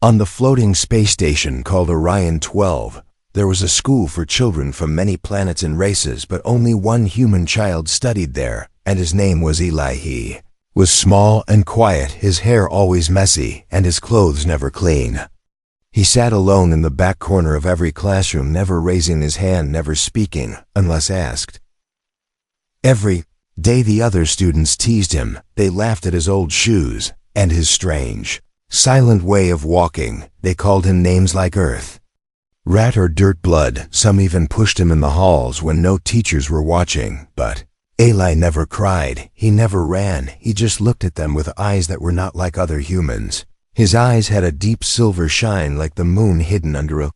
On the floating space station called Orion 12, there was a school for children from many planets and races, but only one human child studied there, and his name was Eli. He was small and quiet, his hair always messy, and his clothes never clean. He sat alone in the back corner of every classroom, never raising his hand, never speaking, unless asked. Every day the other students teased him. They laughed at his old shoes and his strange, silent way of walking. They called him names like Earth, Rat, or Dirt Blood. Some even pushed him in the halls when no teachers were watching. But Eli never cried, he never ran, he just looked at them with eyes that were not like other humans. His eyes had a deep silver shine like the moon hidden under a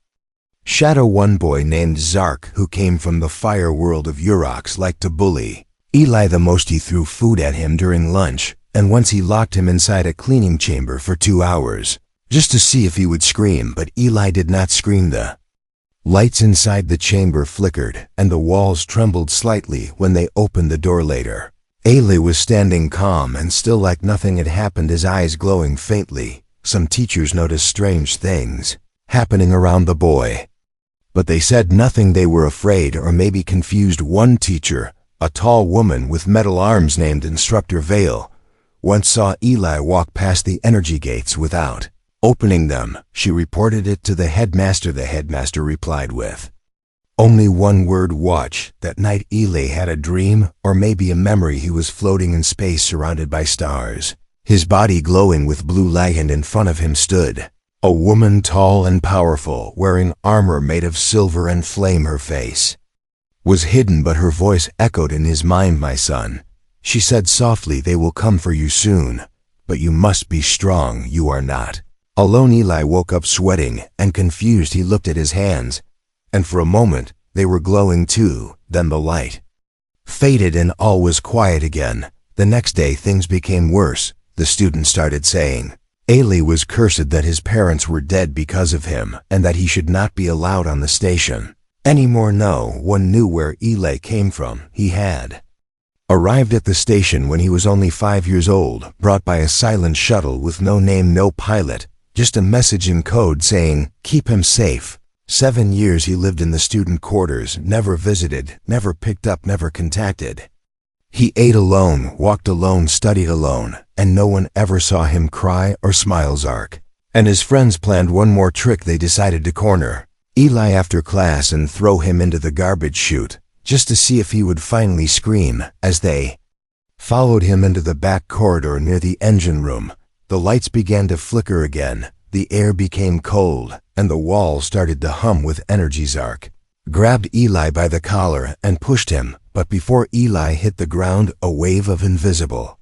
shadow. One boy named Zark, who came from the fire world of Urox, liked to bully Eli the most. He threw food at him during lunch, and once he locked him inside a cleaning chamber for 2 hours, just to see if he would scream, but Eli did not scream. The lights inside the chamber flickered, and the walls trembled slightly when they opened the door later. Eli was standing calm and still, like nothing had happened, his eyes glowing faintly. Some teachers noticed strange things happening around the boy, but they said nothing. They were afraid, or maybe confused. One teacher, a tall woman with metal arms named Instructor Vale, once saw Eli walk past the energy gates without opening them. She reported it to the headmaster. The headmaster replied with only one word: watch. That night Eli had a dream, or maybe a memory. He was floating in space surrounded by stars, his body glowing with blue light, and in front of him stood a woman, tall and powerful, wearing armor made of silver and flame. Her face was hidden, but her voice echoed in his mind. My son, she said softly, they will come for you soon, but you must be strong. You are not alone. Eli woke up sweating and confused. He looked at his hands, and for a moment they were glowing too. Then the light faded and all was quiet again. The next day things became worse. The students started saying Eli was cursed, that his parents were dead because of him, and that he should not be allowed on the station anymore. No one knew where Eli came from. He had arrived at the station when he was only 5 years old, brought by a silent shuttle with no name, no pilot, just a message in code saying, keep him safe. 7 years he lived in the student quarters, never visited, never picked up, never contacted. He ate alone, walked alone, studied alone, and no one ever saw him cry or smile. Zark and his friends planned one more trick. They decided to corner Eli after class and throw him into the garbage chute, just to see if he would finally scream. As they followed him into the back corridor near the engine room, the lights began to flicker again, the air became cold, and the walls started to hum with energy. Zark grabbed Eli by the collar and pushed him, but before Eli hit the ground, a wave of invisible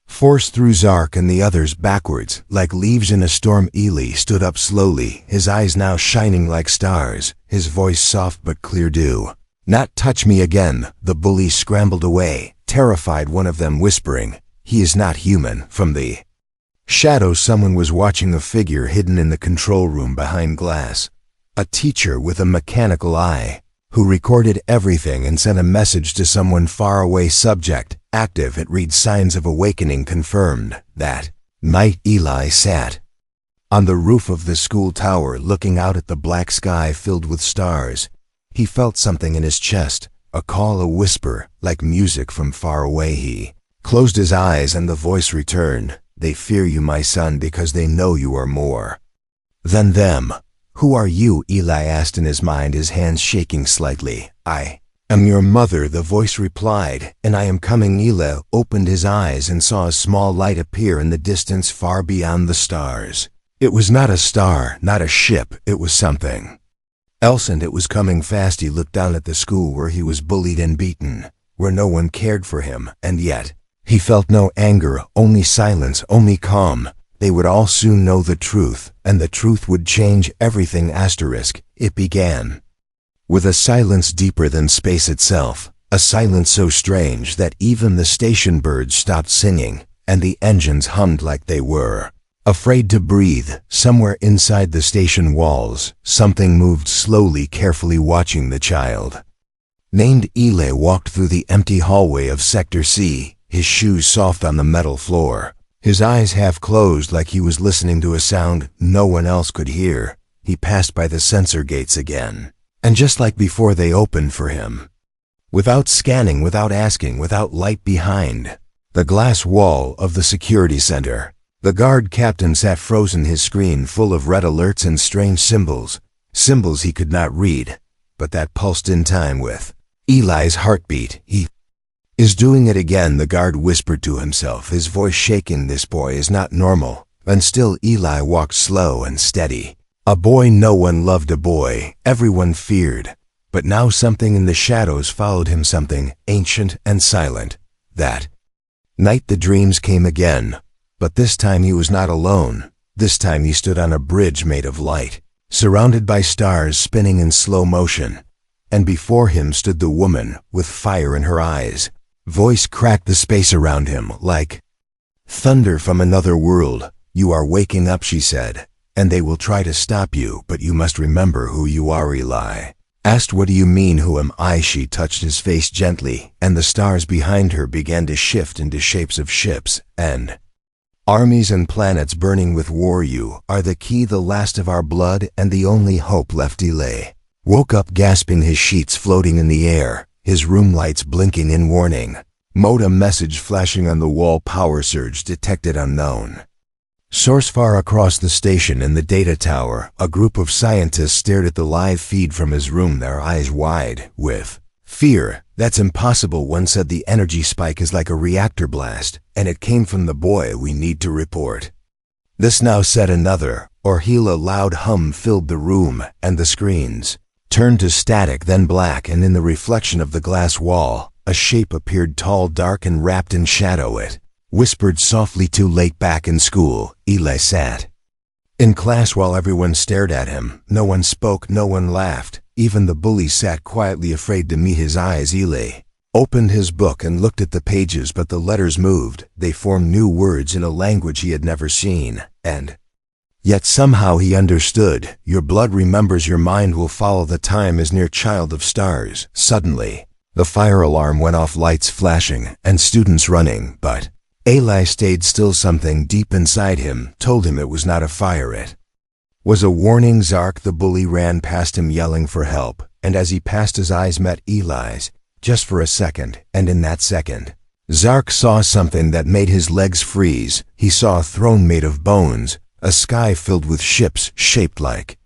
force threw Zark and the others backwards, like leaves in a storm. Eli stood up slowly, his eyes now shining like stars, his voice soft but clear. Do not touch me again. The bullies scrambled away, terrified, one of them whispering, he is not human. From the shadows someone was watching a figure hidden in the control room behind glass. A teacher with a mechanical eye, who recorded everything and sent a message to someone far away. Subject active. It reads, signs of awakening confirmed. That night Eli sat on the roof of the school tower looking out at the black sky filled with stars. He felt something in his chest, a call, a whisper, like music from far away. He closed his eyes and the voice returned. They fear you, my son, because they know you are more than them. Who are you? Eli asked in his mind, his hands shaking slightly. I am your mother, the voice replied, and I am coming. Eli opened his eyes and saw a small light appear in the distance far beyond the stars. It was not a star, not a ship, it was something else, and it was coming fast. He looked down at the school where he was bullied and beaten, where no one cared for him, and yet he felt no anger, only silence, only calm. They would all soon know the truth, and the truth would change everything. It began with a silence deeper than space itself, a silence so strange that even the station birds stopped singing, and the engines hummed like they were afraid to breathe. Somewhere inside the station walls, something moved slowly, carefully watching. The child named Eli walked through the empty hallway of Sector C, his shoes soft on the metal floor, His eyes half closed like he was listening to a sound no one else could hear. He passed by the sensor gates again. And just like before, they opened for him. Without scanning, without asking, without light behind the glass wall of the security center, the guard captain sat frozen, his screen full of red alerts and strange symbols. Symbols he could not read, but that pulsed in time with Eli's heartbeat. He is doing it again, the guard whispered to himself, his voice shaking. This boy is not normal. And still Eli walked slow and steady. A boy no one loved, a boy everyone feared. But now something in the shadows followed him, something ancient and silent. That night the dreams came again, but this time he was not alone. This time he stood on a bridge made of light, surrounded by stars spinning in slow motion. And before him stood the woman with fire in her eyes. Voice cracked the space around him like thunder from another world. You are waking up, she said, and they will try to stop you, but you must remember who you are. Eli asked, what do you mean, who am I? She touched his face gently, and the stars behind her began to shift into shapes of ships and armies and planets burning with war. You are the key, the last of our blood, and the only hope left. Eli woke up gasping, his sheets floating in the air, his room lights blinking in warning. Modem message flashing on the wall, power surge detected, unknown source far across the station. In the data tower, a group of scientists stared at the live feed from his room, their eyes wide with fear. That's impossible, one said. The energy spike is like a reactor blast, and it came from the boy. We need to report this now, said another, or he'll. A loud hum filled the room, and the screens turned to static, then black, and in the reflection of the glass wall, a shape appeared, tall, dark, and wrapped in shadow. It whispered softly, too late. Back in school, Eli sat in class while everyone stared at him. No one spoke, no one laughed. Even the bully sat quietly, afraid to meet his eyes. Eli opened his book and looked at the pages, but the letters moved. They formed new words in a language he had never seen, and yet somehow he understood. Your blood remembers, your mind will follow. The time is near, child of stars. Suddenly, the fire alarm went off, lights flashing, and students running, but Eli stayed still. Something deep inside him told him it was not a fire, it was a warning. Zark, the bully, ran past him yelling for help, and as he passed, his eyes met Eli's, just for a second, and in that second, Zark saw something that made his legs freeze. He saw a throne made of bones, a sky filled with ships shaped like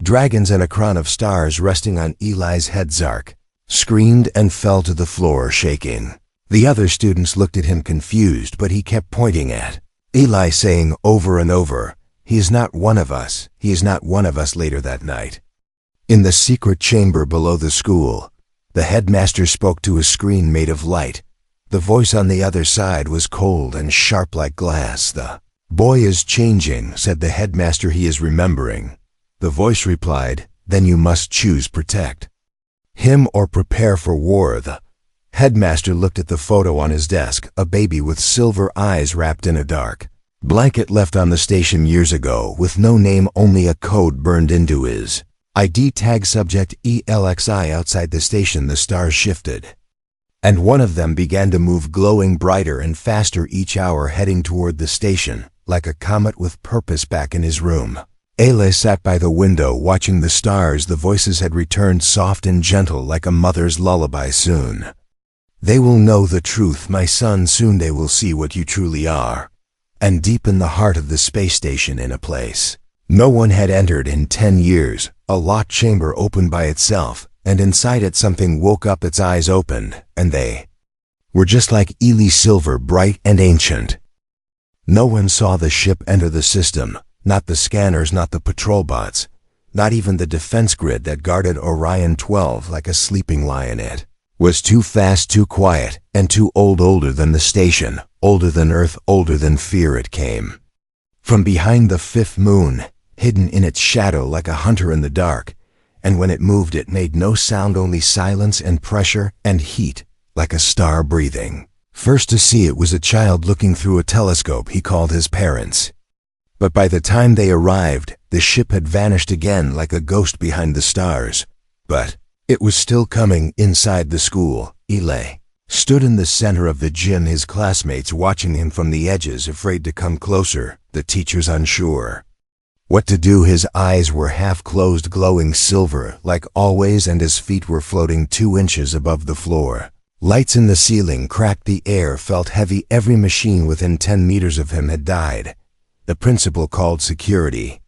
dragons, and a crown of stars resting on Eli's head. Zark screamed and fell to the floor, shaking. The other students looked at him confused, but he kept pointing at Eli, saying over and over, he is not one of us, he is not one of us. Later that night, in the secret chamber below the school, the headmaster spoke to a screen made of light. The voice on the other side was cold and sharp like glass. The boy is changing, said the headmaster. He is remembering. The voice replied, then you must choose, protect him or prepare for war. The headmaster looked at the photo on his desk, a baby with silver eyes wrapped in a dark blanket, left on the station years ago, with no name, only a code burned into his ID tag, subject ELXI. Outside the station, the stars shifted, and one of them began to move, glowing brighter and faster each hour, heading toward the station, like a comet with purpose. Back in his room, Eli sat by the window watching the stars. The voices had returned, soft and gentle like a mother's lullaby. Soon they will know the truth, my son, soon they will see what you truly are. And deep in the heart of the space station, in a place no one had entered in 10 years, a locked chamber opened by itself, and inside it something woke up. Its eyes opened, and they were just like Eli, silver, bright and ancient. No one saw the ship enter the system, not the scanners, not the patrol bots, not even the defense grid that guarded Orion 12 like a sleeping lion. It was too fast, too quiet, and too old, older than the station, older than Earth, older than fear. It came from behind the fifth moon, hidden in its shadow like a hunter in the dark, and when it moved it made no sound, only silence and pressure and heat, like a star breathing. First to see it was a child looking through a telescope. He called his parents. But by the time they arrived, the ship had vanished again like a ghost behind the stars. But it was still coming. Inside the school, Eli stood in the center of the gym, his classmates watching him from the edges, afraid to come closer, the teachers unsure what to do. His eyes were half closed, glowing silver like always, and his feet were floating 2 inches above the floor. Lights in the ceiling cracked, the air felt heavy. Every machine within 10 meters of him had died. The principal called security.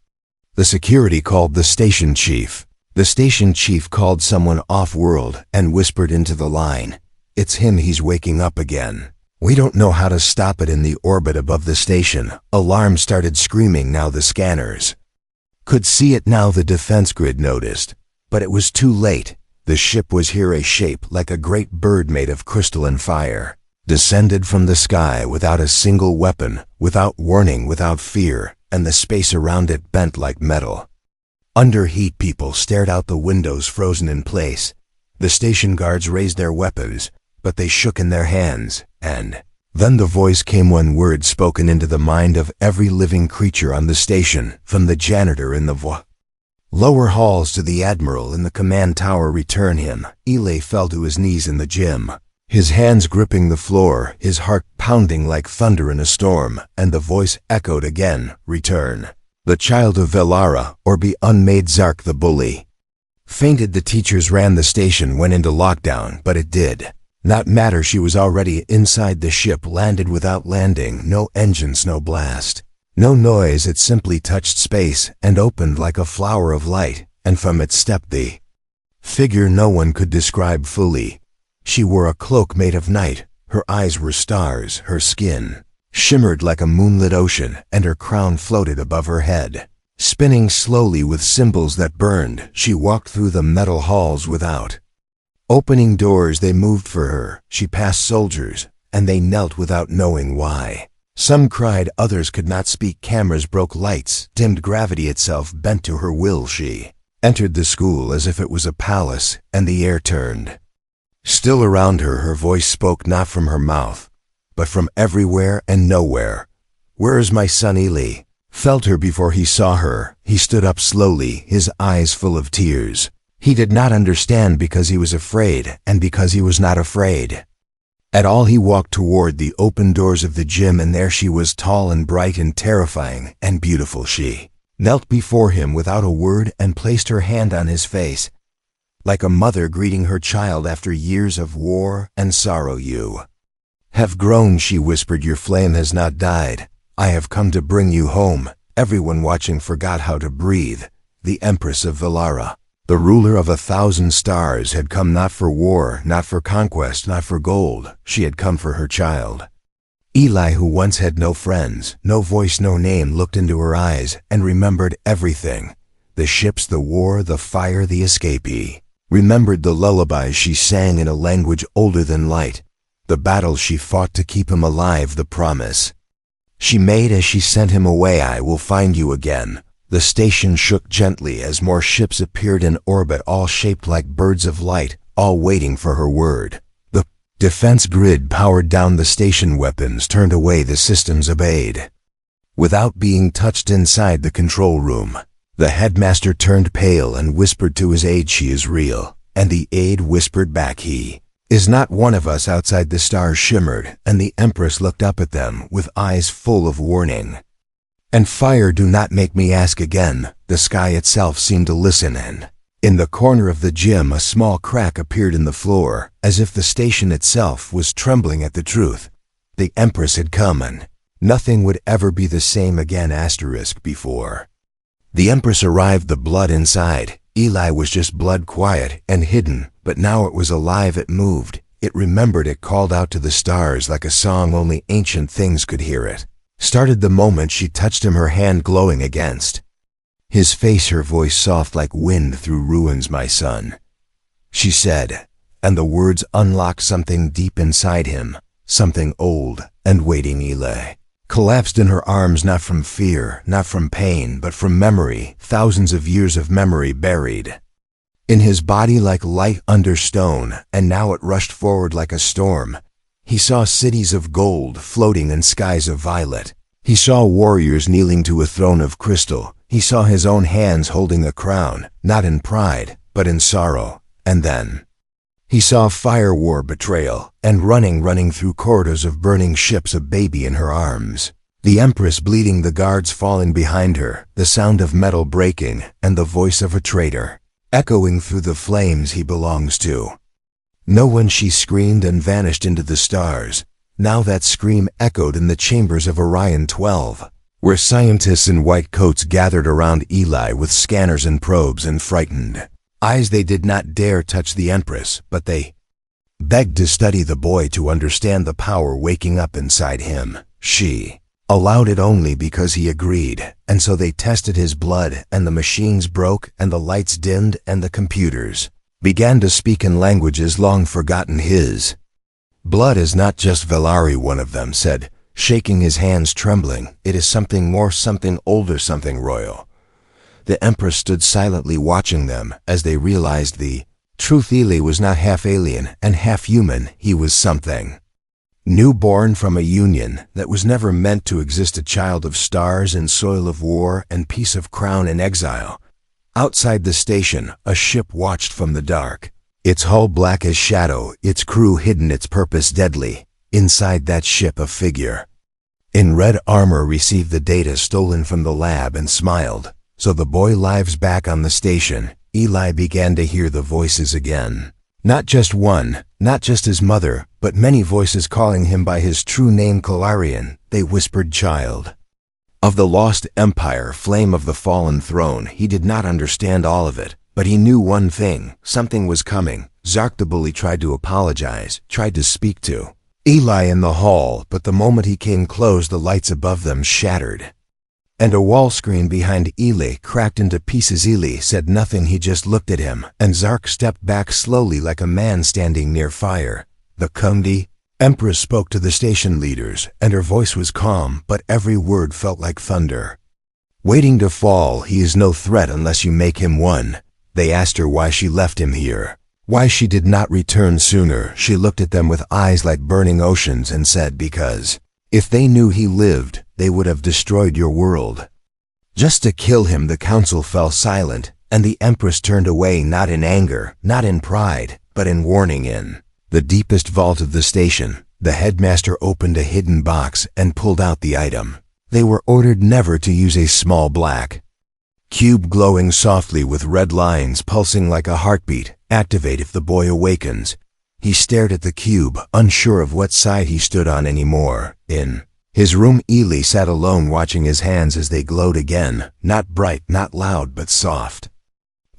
The security called the station chief. The station chief called someone off-world and whispered into the line, "It's him, he's waking up again. We don't know how to stop it." In the orbit above the station, alarms started screaming. Now the scanners could see it. Now the defense grid noticed. But it was too late. The ship was here, a shape like a great bird made of crystal and fire, descended from the sky without a single weapon, without warning, without fear, and the space around it bent like metal. Under heat, people stared out the windows, frozen in place. The station guards raised their weapons, but they shook in their hands, and then the voice came, one word spoken into the mind of every living creature on the station, from the janitor in the lower halls to the admiral in the command tower. "Return him." Eli fell to his knees in the gym, his hands gripping the floor, his heart pounding like thunder in a storm, and the voice echoed again, "Return the child of Velara, or be unmade." Zark the bully fainted. The teachers ran the station, went into lockdown, but it did not matter. She was already inside the ship, landed without landing, no engines, no blast, no noise. It simply touched space and opened like a flower of light, and from it stepped the figure no one could describe fully. She wore a cloak made of night, her eyes were stars, her skin shimmered like a moonlit ocean, and her crown floated above her head, spinning slowly with symbols that burned. She walked through the metal halls without opening doors. They moved for her. She passed soldiers, and they knelt without knowing why. Some cried, others could not speak. Cameras broke, lights dimmed, gravity itself bent to her will. She entered the school as if it was a palace, and the air turned still around her. Her voice spoke not from her mouth, but from everywhere and nowhere. "Where is my son?" Eli felt her before he saw her. He stood up slowly, his eyes full of tears. He did not understand, because he was afraid, and because he was not afraid at all. He walked toward the open doors of the gym, and there she was, tall and bright and terrifying and beautiful. She knelt before him without a word and placed her hand on his face, like a mother greeting her child after years of war and sorrow. "You have grown," she whispered. "Your flame has not died. I have come to bring you home." Everyone watching forgot how to breathe. The Empress of Velara, the ruler of 1,000 stars, had come not for war, not for conquest, not for gold. She had come for her child. Eli, who once had no friends, no voice, no name, looked into her eyes and remembered everything. The ships, the war, the fire, the escapee. Remembered the lullabies she sang in a language older than light, the battles she fought to keep him alive, the promise she made as she sent him away, "I will find you again." The station shook gently as more ships appeared in orbit, all shaped like birds of light, all waiting for her word. The defense grid powered down, the station weapons turned away, the systems obeyed without being touched. Inside the control room, the headmaster turned pale and whispered to his aide, "She is real." And the aide whispered back, "He is not one of us." Outside, the stars shimmered, and the Empress looked up at them with eyes full of warning and fire. "Do not make me ask again." The sky itself seemed to listen, and in the corner of the gym a small crack appeared in the floor, as if the station itself was trembling at the truth. The Empress had come, and nothing would ever be the same again. Before the Empress arrived, the blood inside Eli was just blood, quiet and hidden, but now it was alive. It moved, it remembered, it called out to the stars like a song only ancient things could hear. It started the moment she touched him, her hand glowing against his face, her voice soft like wind through ruins. "My son," she said, and the words unlocked something deep inside him, something old and waiting. Eli collapsed in her arms, not from fear, not from pain, but from memory, thousands of years of memory buried in his body like light under stone, and now it rushed forward like a storm. He saw cities of gold floating in skies of violet. He saw warriors kneeling to a throne of crystal. He saw his own hands holding a crown, not in pride, but in sorrow. And then He saw fire war betrayal, and running through corridors of burning ships, a baby in her arms. The Empress bleeding, the guards falling behind her, the sound of metal breaking, and the voice of a traitor, echoing through the flames he belongs to. No one, she screamed and vanished into the stars. Now that scream echoed in the chambers of Orion 12, where scientists in white coats gathered around Eli with scanners and probes and frightened eyes. They did not dare touch the Empress, but they begged to study the boy, to understand the power waking up inside him. She allowed it only because he agreed, and so they tested his blood, and the machines broke, and the lights dimmed, and the computers began to speak in languages long forgotten. His blood is not just Velari, one of them said, shaking his hands, trembling. It is something more, something older, something royal. The Empress stood silently watching them as they realized the truth. Eli was not half alien and half human. He was something newborn from a union that was never meant to exist, a child of stars and soil of war and peace, of crown and exile. Outside the station, a ship watched from the dark, its hull black as shadow, its crew hidden, its purpose deadly. Inside that ship, a figure in red armor received the data stolen from the lab and smiled. So the boy lives back on the station. Eli began to hear the voices again. Not just one, not just his mother, but many voices calling him by his true name, Kalarian. They whispered, child of the lost empire, flame of the fallen throne. He did not understand all of it, but he knew one thing. Something was coming. Zark the bully tried to apologize, tried to speak to Eli in the hall, but the moment he came close, the lights above them shattered, and a wall screen behind Eli cracked into pieces. Eli said nothing, he just looked at him, and Zark stepped back slowly like a man standing near fire. The Kundi Empress spoke to the station leaders, and her voice was calm, but every word felt like thunder. Waiting to fall, he is no threat unless you make him one. They asked her why she left him here, why she did not return sooner. She looked at them with eyes like burning oceans and said, because if they knew he lived, they would have destroyed your world. Just to kill him. The council fell silent, and the Empress turned away, not in anger, not in pride, but in warning. In the deepest vault of the station, the headmaster opened a hidden box and pulled out the item. They were ordered never to use a small black cube glowing softly with red lines pulsing like a heartbeat. Activate if the boy awakens. He stared at the cube, unsure of what side he stood on anymore. In his room, Eli sat alone, watching his hands as they glowed again, not bright, not loud, but soft.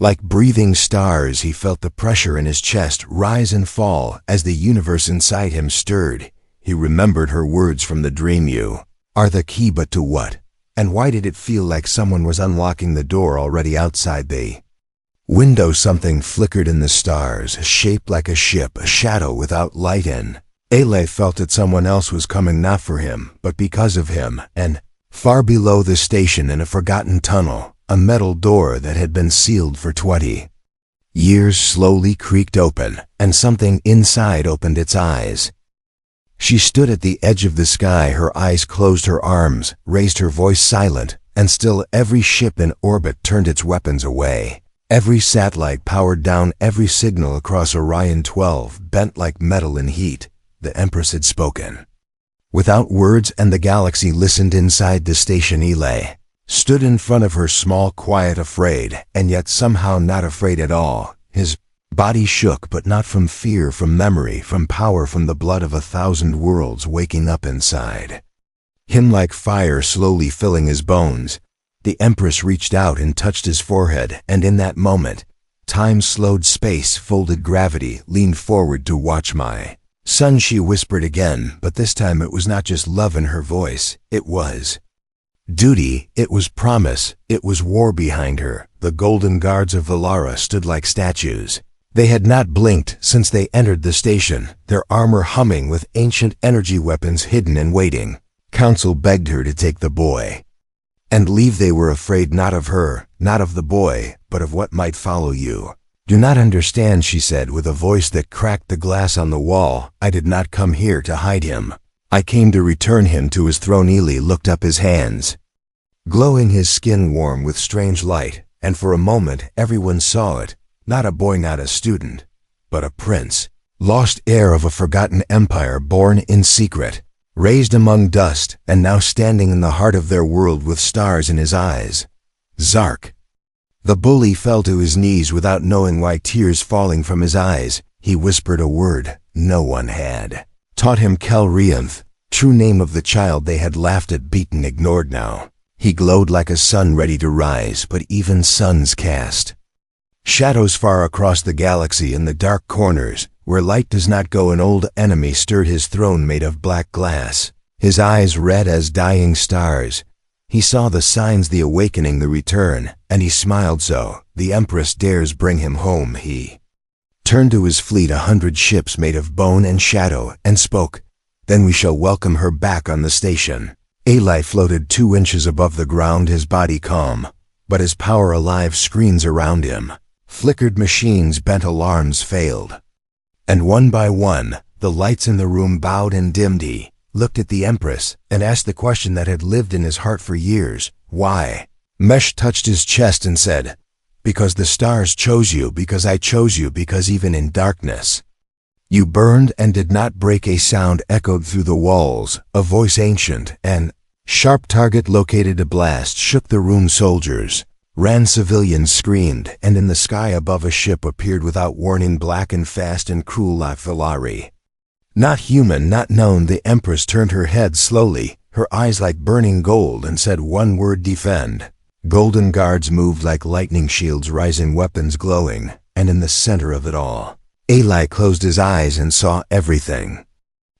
Like breathing stars, he felt the pressure in his chest rise and fall as the universe inside him stirred. He remembered her words from the dream. You are the key, but to what? And why did it feel like someone was unlocking the door already outside the window? Something flickered in the stars, shaped like a ship, a shadow without light in. Eli felt that someone else was coming, not for him, but because of him. And far below the station, in a forgotten tunnel, a metal door that had been sealed for 20 years slowly creaked open, and something inside opened its eyes. She stood at the edge of the sky, her eyes closed, her arms raised, her voice silent, and still. Every ship in orbit turned its weapons away. Every satellite powered down, every signal across Orion 12 bent like metal in heat. The Empress had spoken without words, and the galaxy listened. Inside the station, Eli stood in front of her, small, quiet, afraid, and yet somehow not afraid at all. His body shook, but not from fear, from memory, from power, from the blood of 1,000 worlds waking up inside him like fire, slowly filling his bones. The Empress reached out and touched his forehead, and in that moment, time slowed, space folded, gravity leaned forward to watch. My son, she whispered again, but this time it was not just love in her voice. It was duty, it was promise, it was war behind her. The golden guards of Valara stood like statues. They had not blinked since they entered the station, their armor humming with ancient energy weapons hidden and waiting. Council begged her to take the boy and leave. They were afraid, not of her, not of the boy, but of what might follow. You do not understand, she said with a voice that cracked the glass on the wall. I did not come here to hide him. I came to return him to his throne. Eli looked up, his hands glowing, his skin warm with strange light, and for a moment everyone saw it. Not a boy, not a student, but a prince, lost heir of a forgotten empire born in secret, raised among dust, and now standing in the heart of their world with stars in his eyes. Zark. The bully fell to his knees without knowing why, tears falling from his eyes. He whispered a word no one had taught him: Kelrianth, true name of the child they had laughed at, beaten, ignored now. He glowed like a sun ready to rise, but even suns cast shadows far across the galaxy. In the dark corners, where light does not go, an old enemy stirred his throne made of black glass, his eyes red as dying stars. He saw the signs, the awakening, the return, and he smiled. So the Empress dares bring him home. He turned to his fleet, 100 ships made of bone and shadow, and spoke, "Then we shall welcome her back on the station." Eli floated 2 inches above the ground, his body calm, but his power alive. Screens around him flickered, machines bent, alarms failed. And one by one, the lights in the room bowed and dimmed. He looked at the Empress and asked the question that had lived in his heart for years: why? Mesh touched his chest and said, "Because the stars chose you, because I chose you, because even in darkness you burned and did not break." A sound echoed through the walls, a voice ancient and sharp. "Target located." A blast shook the room. Soldiers ran, civilians screamed, and in the sky above a ship appeared without warning, black and fast and cruel like Valari. Not human, not known. The Empress turned her head slowly, her eyes like burning gold, and said one word: defend. Golden guards moved like lightning, shields rising, weapons glowing, and in the center of it all, Eli closed his eyes and saw everything.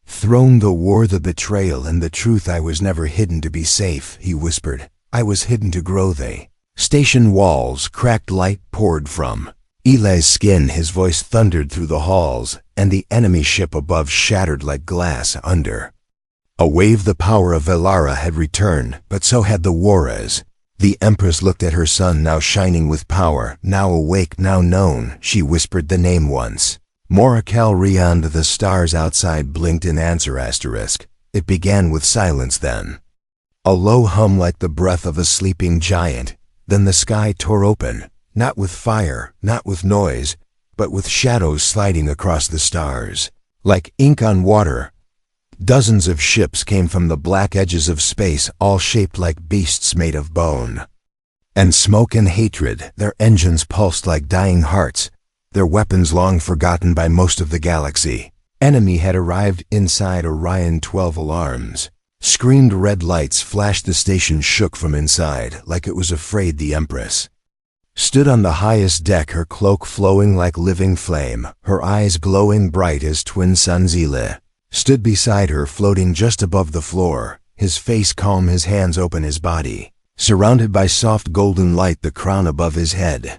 Throne, the war, the betrayal, and the truth. "I was never hidden to be safe," he whispered. "I was hidden to grow." They station walls cracked, light poured from Eli's skin. His voice thundered through the halls, and the enemy ship above shattered like glass under a wave. The power of Velara had returned, but so had the Juarez. The Empress looked at her son, now shining with power, now awake, now known. She whispered the name once more: Calriand. The stars outside blinked in answer. Asterisk. It began with silence, then a low hum like the breath of a sleeping giant. Then the sky tore open, not with fire, not with noise, but with shadows sliding across the stars, like ink on water. Dozens of ships came from the black edges of space, all shaped like beasts made of bone and smoke and hatred. Their engines pulsed like dying hearts, their weapons long forgotten by most of the galaxy. Enemy had arrived inside. Orion 12 alarms screamed, red lights flashed, the station shook from inside like it was afraid. The Empress stood on the highest deck, her cloak flowing like living flame, her eyes glowing bright as twin suns. Eli stood beside her, floating just above the floor, his face calm, his hands open, his body surrounded by soft golden light, the crown above his head.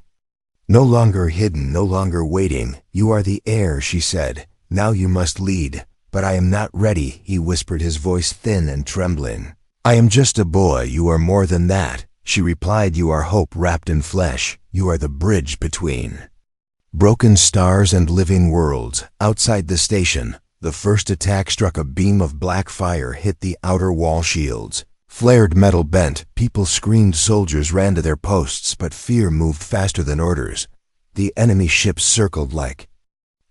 "No longer hidden, no longer waiting. You are the heir," she said. "Now you must lead." "But I am not ready," he whispered, his voice thin and trembling. "I am just a boy." "You are more than that," she replied. "You are hope wrapped in flesh. You are the bridge between broken stars and living worlds." Outside the station, the first attack struck. A beam of black fire hit the outer wall shields. Flared metal bent, people screamed, soldiers ran to their posts, but fear moved faster than orders. The enemy ships circled like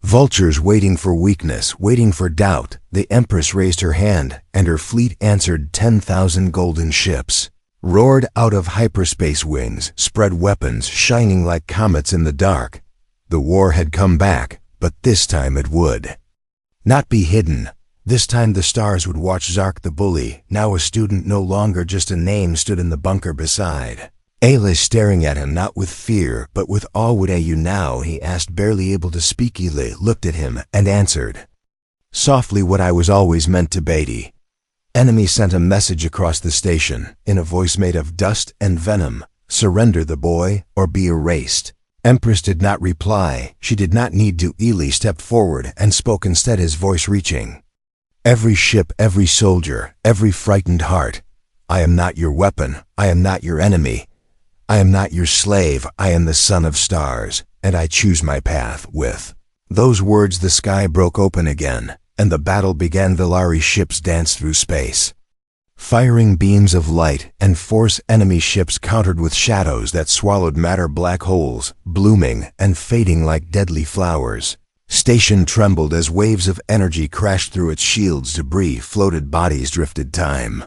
vultures, waiting for weakness, waiting for doubt. The Empress raised her hand, and her fleet answered. 10,000 golden ships roared out of hyperspace, wings spread, weapons shining like comets in the dark. The war had come back, but this time it would not be hidden. This time the stars would watch. Zark, the bully, now a student, no longer just a name, stood in the bunker beside Ayla, staring at him, not with fear, but with awe. "What are you now?" he asked, barely able to speak. Ayla looked at him and answered softly, "What I was always meant to be." Enemy sent a message across the station, in a voice made of dust and venom: "Surrender the boy, or be erased." Empress did not reply. She did not need to. Eli stepped forward and spoke instead, his voice reaching every ship, every soldier, every frightened heart. "I am not your weapon. I am not your enemy. I am not your slave. I am the son of stars, and I choose my path." With those words, the sky broke open again, and the battle began. Valari ships danced through space, firing beams of light and force. Enemy ships countered with shadows that swallowed matter, black holes, blooming and fading like deadly flowers. Station trembled as waves of energy crashed through its shields. Debris floated, bodies drifted. Time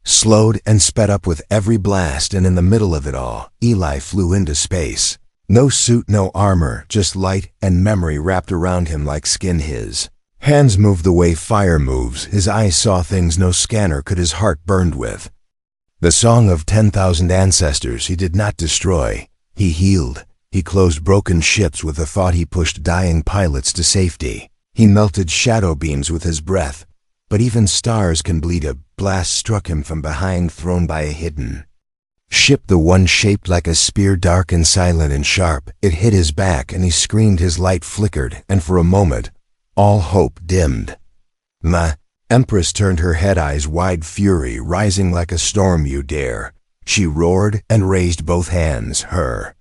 slowed and sped up with every blast, and in the middle of it all, Eli flew into space. No suit, no armor, just light and memory wrapped around him like skin. His hands moved the way fire moves, his eyes saw things no scanner could. His heart burned with the song of 10,000 ancestors. He did not destroy, he healed. He closed broken ships with a thought. He pushed dying pilots to safety. He melted shadow beams with his breath. But even stars can bleed. A blast struck him from behind, thrown by a hidden ship, the one shaped like a spear, dark and silent and sharp. It hit his back and he screamed. His light flickered, and for a moment, all hope dimmed. Ma Empress turned her head, eyes wide, fury rising like a storm. You dare? She roared and raised both hands. Her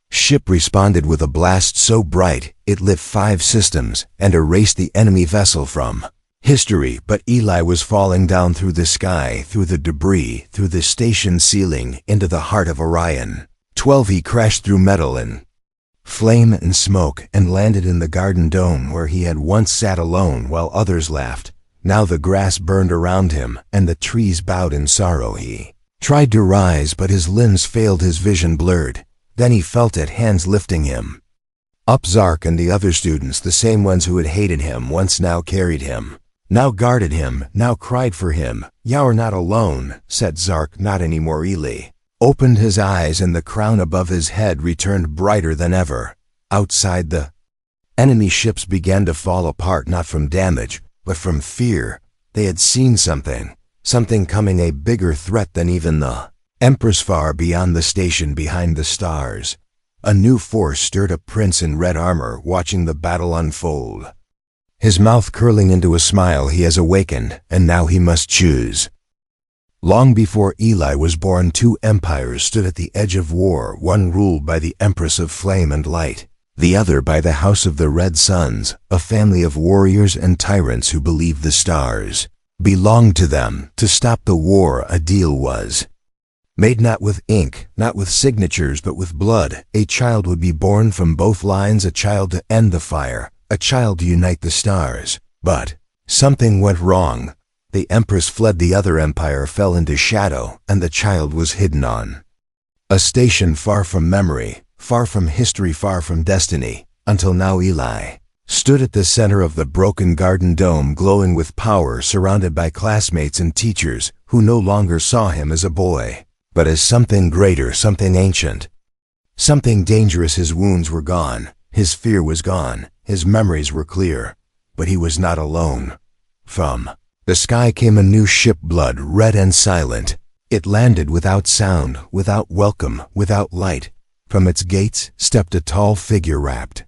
ship responded with a blast so bright it lit 5 systems and erased the enemy vessel from history. But Eli was falling down through the sky, through the debris, through the station ceiling, into the heart of Orion 12. He crashed through metal and flame and smoke and landed in the garden dome where he had once sat alone while others laughed. Now the grass burned around him and the trees bowed in sorrow. He tried to rise, but his limbs failed, his vision blurred. Then he felt it, hands lifting him up. Zark and the other students, the same ones who had hated him once, now carried him, now guarded him, now cried for him. "You're not alone," said Zark. "Not anymore." Eli opened his eyes and the crown above his head returned brighter than ever. Outside, the enemy ships began to fall apart, not from damage, but from fear. They had seen something coming, a bigger threat than even the Empress. Far beyond the station, behind the stars, a new force stirred. A prince in red armor watching the battle unfold, his mouth curling into a smile. He has awakened, and now he must choose. Long before Eli was born, 2 empires stood at the edge of war, one ruled by the Empress of Flame and Light, the other by the House of the Red Suns, a family of warriors and tyrants who believed the stars belonged to them. To stop the war, a deal was made, not with ink, not with signatures, but with blood. A child would be born from both lines, a child to end the fire, a child to unite the stars. But something went wrong. The Empress fled, the other empire fell into shadow, and the child was hidden on a station far from memory, far from history, far from destiny. Until now, Eli stood at the center of the broken garden dome, glowing with power, surrounded by classmates and teachers who no longer saw him as a boy, but as something greater, something ancient, something dangerous. His wounds were gone, his fear was gone, his memories were clear, but he was not alone. From the sky came a new ship, blood red and silent. It landed without sound, without welcome, without light. From its gates stepped a tall figure wrapped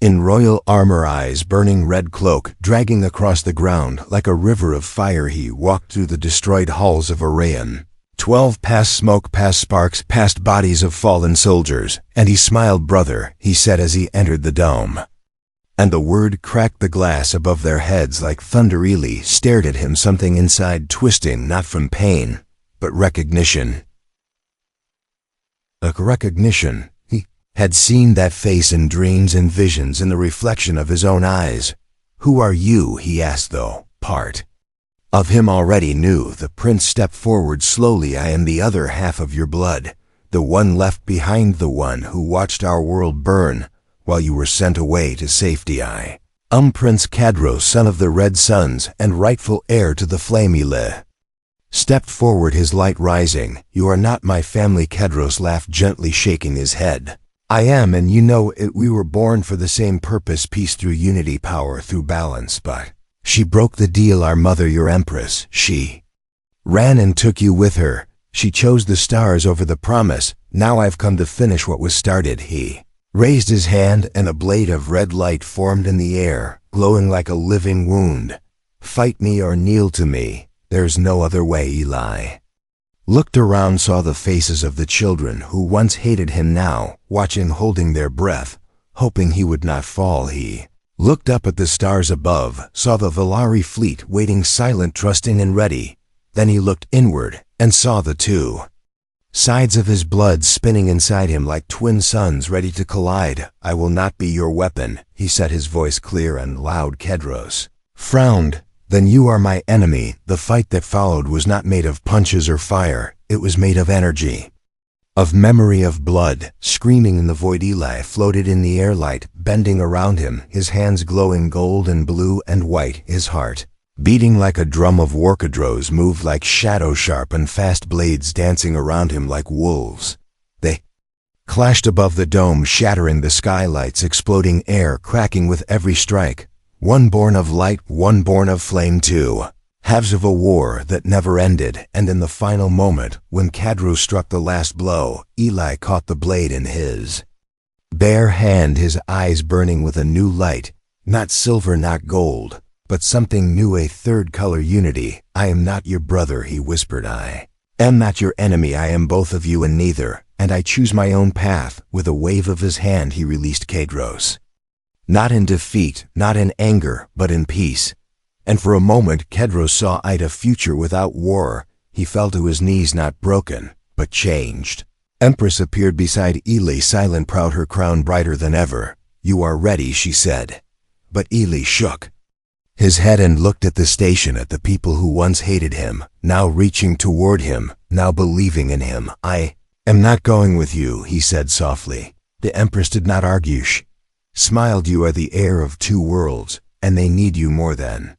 in royal armor, eyes burning, red cloak dragging across the ground like a river of fire. He walked through the destroyed halls of Orion 12, past smoke, past sparks, past bodies of fallen soldiers, and he smiled. "Brother," he said as he entered the dome, and the word cracked the glass above their heads like thunder. Eli stared at him, something inside twisting, not from pain, but recognition. A recognition. He had seen that face in dreams and visions, in the reflection of his own eyes. "Who are you?" he asked, though part of him already knew. The prince stepped forward slowly. "I am the other half of your blood, the one left behind, the one who watched our world burn while you were sent away to safety. I am Prince Kadros, son of the Red Suns and rightful heir to the flame." Eli stepped forward, his light rising. "You are not my family," Kadros laughed gently, shaking his head. "I am, and you know it. We were born for the same purpose, peace through unity, power through balance. But she broke the deal, our mother, your Empress. She ran and took you with her. She chose the stars over the promise. Now I've come to finish what was started." He raised his hand and a blade of red light formed in the air, glowing like a living wound. "Fight me or kneel to me. There's no other way." Eli looked around, saw the faces of the children who once hated him, now watching, holding their breath, hoping he would not fall. He looked up at the stars above, saw the Valari fleet waiting, silent, trusting, and ready. Then he looked inward and saw the 2 sides of his blood spinning inside him like twin suns ready to collide. "I will not be your weapon," he said, his voice clear and loud. Kedros frowned. "Then you are my enemy." The fight that followed was not made of punches or fire. It was made of energy, of memory, of blood. Screaming in the void, Eli floated in the air, light bending around him, his hands glowing gold and blue and white. His heart, beating like a drum of Warkadros, moved like shadow, sharp and fast blades dancing around him like wolves. They clashed above the dome, shattering the skylights, exploding air, cracking with every strike. One born of light, one born of flame, two halves of a war that never ended. And in the final moment, when Kedros struck the last blow, Eli caught the blade in his bare hand, his eyes burning with a new light. Not silver, not gold, but something new, a third color, unity. "I am not your brother," he whispered. "I am not your enemy. I am both of you and neither, and I choose my own path." With a wave of his hand, he released Kedros. Not in defeat, not in anger, but in peace. And for a moment, Kedros saw a future without war. He fell to his knees, not broken, but changed. Empress appeared beside Eli, silent, proud, her crown brighter than ever. "You are ready," she said. But Eli shook his head and looked at the station, at the people who once hated him, now reaching toward him, now believing in him. "I am not going with you," he said softly. The Empress did not argue. She smiled. "You are the heir of two worlds, and they need you more than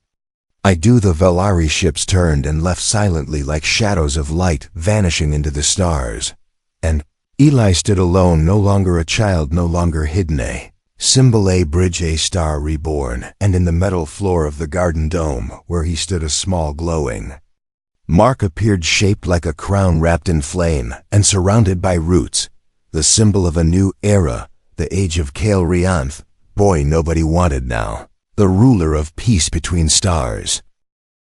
I do." The Velari ships turned and left silently like shadows of light, vanishing into the stars. And Eli stood alone, no longer a child, no longer hidden, a symbol, a bridge, a star reborn. And in the metal floor of the garden dome, where he stood, a small glowing mark appeared, shaped like a crown wrapped in flame and surrounded by roots, the symbol of a new era, the age of Kale Rianth, boy nobody wanted now, the ruler of peace between stars.